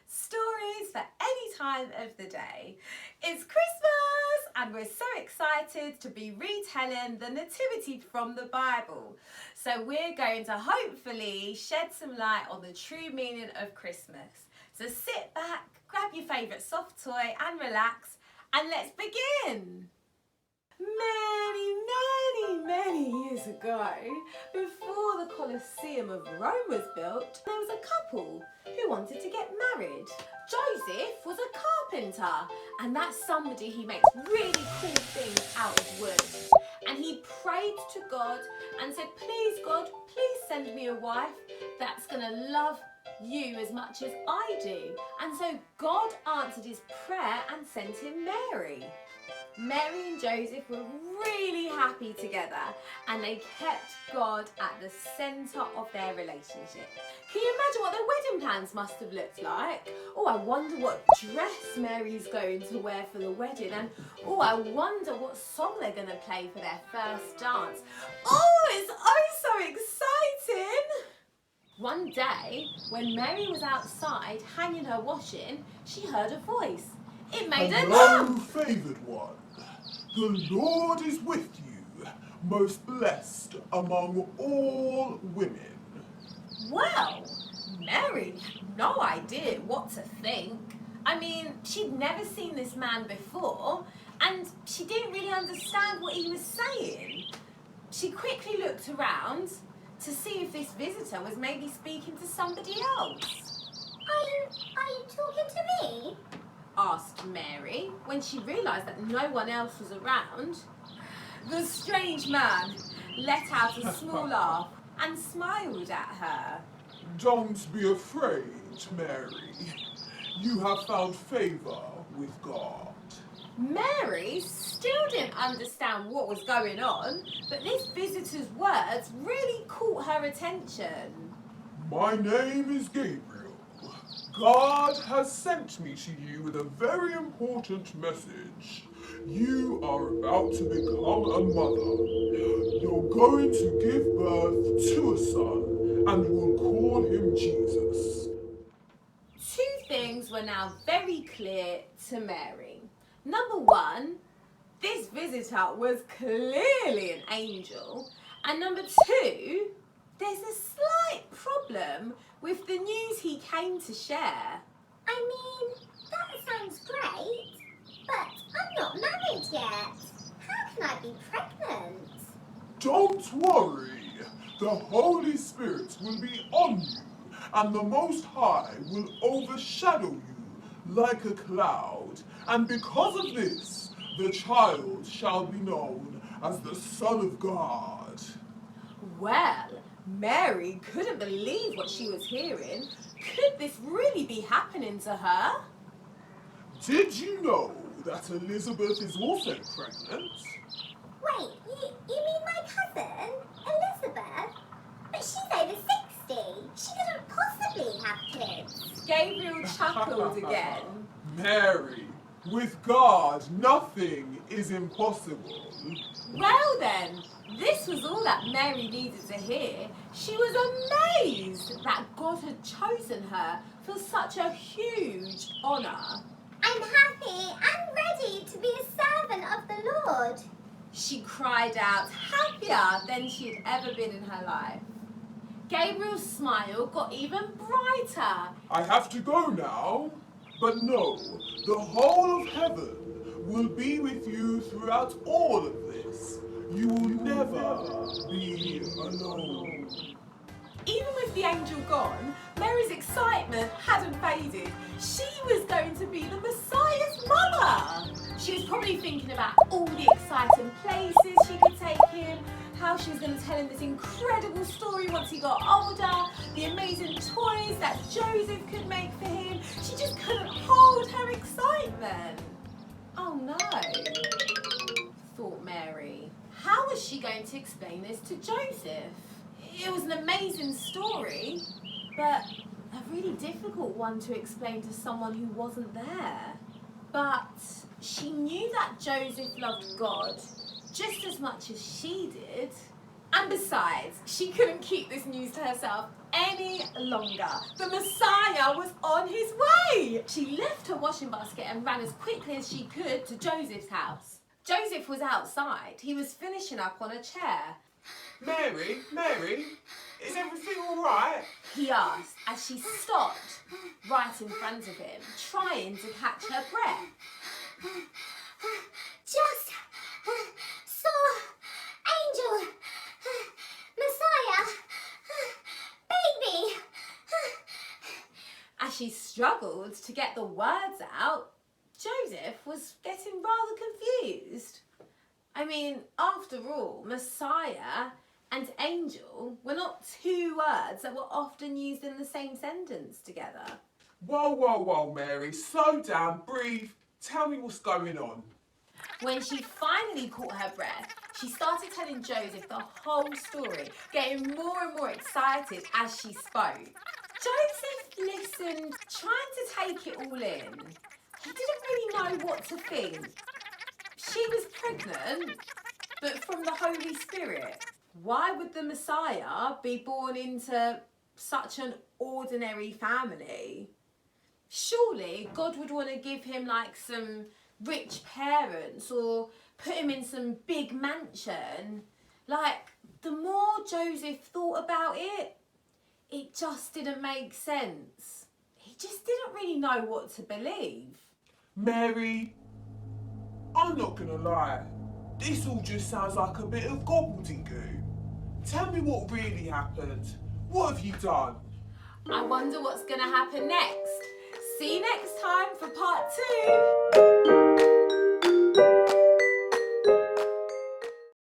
stories for any time of the day. It's Christmas and we're so excited to be retelling the Nativity from the Bible. So we're going to hopefully shed some light on the true meaning of Christmas. So sit back, grab your favourite soft toy and relax, and let's begin. Many years ago, before the Colosseum of Rome was built, there was a couple who wanted to get married. Joseph was a carpenter, and that's somebody who makes really cool things out of wood. And he prayed to God and said, please God, please send me a wife that's going to love you as much as I do. And so God answered his prayer and sent him Mary. Mary and Joseph were really happy together, and they kept God at the centre of their relationship. Can you imagine what their wedding plans must have looked like? Oh, I wonder what dress Mary's going to wear for the wedding, and oh, I wonder what song they're going to play for their first dance. Oh, it's oh so exciting! One day, when Mary was outside hanging her washing, she heard a voice. It made her Hello, favoured one. The Lord is with you, most blessed among all women. Well, Mary had no idea what to think. I mean, she'd never seen this man before, and she didn't really understand what he was saying. She quickly looked around to see if this visitor was maybe speaking to somebody else. Are you talking to me? Asked Mary when she realised that no one else was around. The strange man let out a small laugh and smiled at her. Don't be afraid, Mary. You have found favour with God. Mary still didn't understand what was going on, but this visitor's words really caught her attention. My name is Gabriel. God has sent me to you with a very important message. You are about to become a mother. You're going to give birth to a son and will call him Jesus. Two things were now very clear to Mary. Number one, this visitor was clearly an angel. And number two, there's a slight problem with the news he came to share. I mean, that sounds great, but I'm not married yet. How can I be pregnant? Don't worry. The Holy Spirit will be on you, and the Most High will overshadow you like a cloud. And because of this, the child shall be known as the Son of God. Well, Mary couldn't believe what she was hearing. Could this really be happening to her? Did you know that Elizabeth is also pregnant? Wait, you mean my cousin, Elizabeth? But she's over 60. She couldn't possibly have kids. Gabriel chuckled again. Mary, with God, nothing is impossible. Well then, this was all that Mary needed to hear. She was amazed that God had chosen her for such a huge honour. I'm happy and ready to be a servant of the Lord. She cried out, happier than she had ever been in her life. Gabriel's smile got even brighter. I have to go now, but know, the whole of heaven will be with you throughout all of this. You will never be alone. Even with the angel gone, Mary's excitement hadn't faded. She was going to be the Messiah's mother. She was probably thinking about all the exciting places she could take him, how she was going to tell him this incredible story once he got older, the amazing toys that Joseph could make for him. She just couldn't hold her excitement. Oh no, thought Mary. How was she going to explain this to Joseph? It was an amazing story, but a really difficult one to explain to someone who wasn't there. But she knew that Joseph loved God just as much as she did. And besides, she couldn't keep this news to herself any longer. The Messiah was on his way! She left her washing basket and ran as quickly as she could to Joseph's house. Joseph was outside. He was finishing up on a chair. Mary, is everything all right? He asked as she stopped right in front of him, trying to catch her breath. Just saw Angel, Messiah, baby. As she struggled to get the words out, Joseph was getting rather confused. I mean, after all, Messiah and angel were not two words that were often used in the same sentence together. Whoa, Mary, slow down, breathe, tell me what's going on. When she finally caught her breath, she started telling Joseph the whole story, getting more and more excited as she spoke. Joseph listened, trying to take it all in. He didn't really know what to think. She was pregnant, but from the Holy Spirit. Why would the Messiah be born into such an ordinary family? Surely God would want to give him like some rich parents or put him in some big mansion. Like, the more Joseph thought about it, it just didn't make sense. He just didn't really know what to believe. Mary, I'm not gonna lie, this all just sounds like a bit of gobbledygoo. Tell me what really happened. What have you done? I wonder what's going to happen next. See you next time for